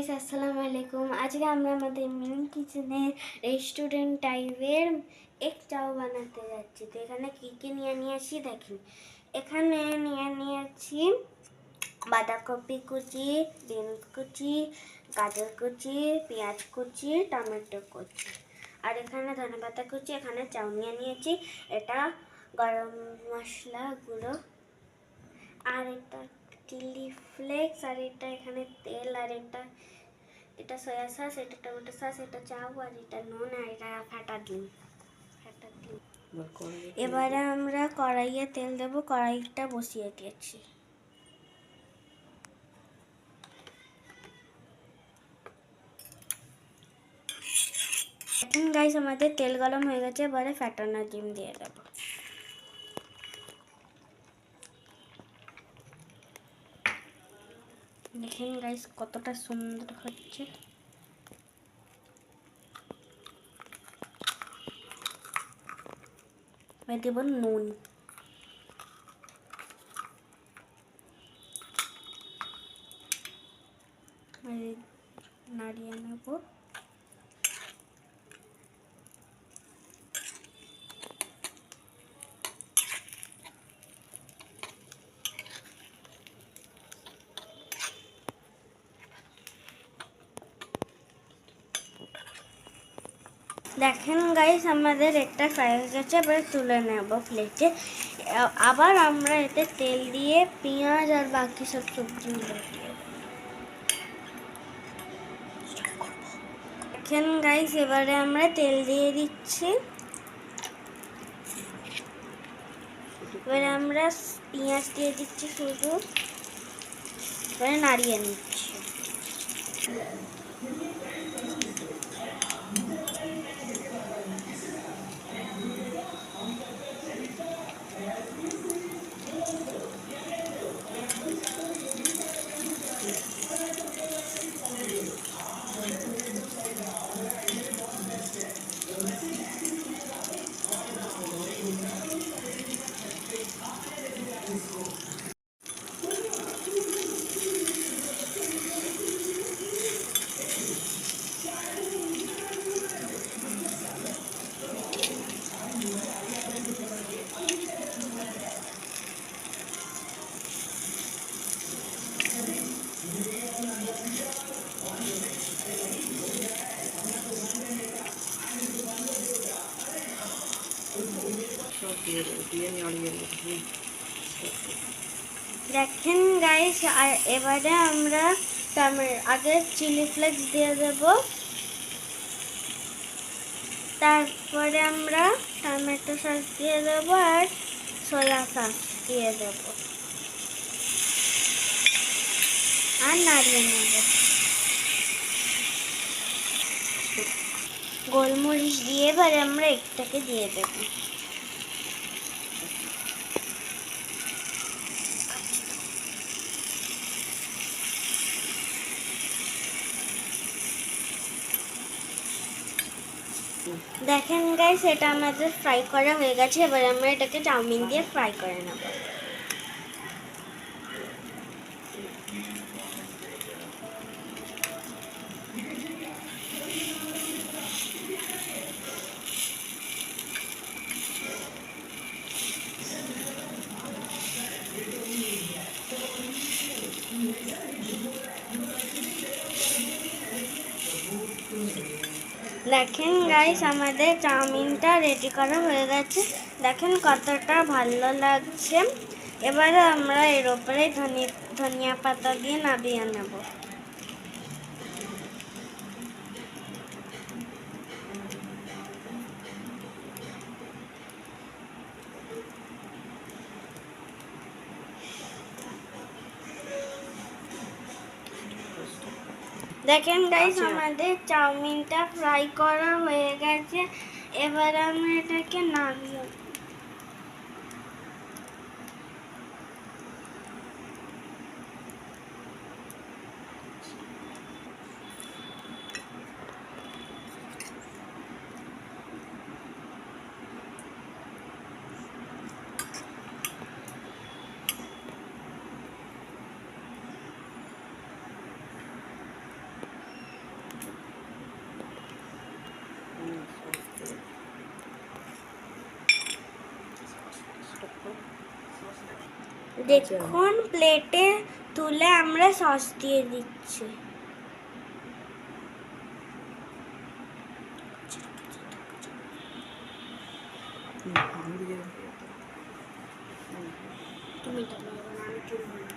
Guys, আসসালামু আলাইকুম। আজকে আমরা আমাদের মিনি কিচেনে রেস্টুরেন্ট টাইপের এক চাও বানাতে যাচ্ছি। তো এখানে কি কি নিয়ে আসি দেখেন। এখানে নিয়েছি বাঁধাকপি কুচি, বিনস কুচি, গাজর কুচি, পেঁয়াজ কুচি, টমেটো কুচি, আর এখানে ধনেপাতা কুচি। এখানে চাউ নিয়েছি, এটা গরম মশলা গুঁড়ো, আর এটা চিলি ফ্লেক্স, আর এটা এখানে তেল, আর এটা সয়া সস, এটা টমেটো সস, এটা চাউ, আর এটা নুন, আর এটা ফাটা ডিম। এবারে আমরা কড়াইয়ে তেল দেবো। কড়াইটা বসিয়ে দিয়েছি। এখন গাইস আমাদের তেল গরম হয়ে গেছে। এবারে ফাটানো ডিম দিয়ে দেবো। দেখেন গাইস কতটা সুন্দর হচ্ছে। দেব নুন, নাড়িয়ে নেব। দেখেন গাইস আমাদের একটা ফ্রাই হয়ে গেছে। এবারে তুলে নেব প্লেটে। আবার আমরা এতে তেল দিয়ে পেঁয়াজ আর বাকি সব সবজিগুলো দিয়ে দেখেন গাইস এবারে আমরা তেল দিয়ে দিচ্ছি। এবারে আমরা পেঁয়াজ দিয়ে দিচ্ছি শুধু। এবারে নাড়িয়ে নিচ্ছি। দেখেন গাইস আর এবারে আমরা আগে চিলি ফ্লেক্স দিয়ে দেব। তারপরে আমরা টমেটো সস দিয়ে দেব আর সয়া সস দিয়ে দেব আর নাড়িয়ে নেব। গোলমরিচ দিয়ে এবারে আমরা একটাকে দিয়ে দেব। দেখেন গাইস এটা আমাদের ফ্রাই করা হয়ে গেছে। এবার আমরা এটাকে চাউমিন দিয়ে ফ্রাই করে নেব। দেখেন গাইস আমাদের চাউমিনটা রেডি করা হয়ে গেছে। দেখেন কতটা ভালো লাগছে। এবারে আমরা এর উপরে ধনিয়া পাতা দিয়ে নামিয়ে নেব। দেখেন গাইস আমাদের চাউমিনটা ফ্রাই করা হয়ে গেছে। এবার আমরা এটাকে নামিয়ে দেখুন প্লেটে তুলে আমরা সস দিয়ে দিচ্ছি। তুমি তো বলবো না, আমি তুলবো না।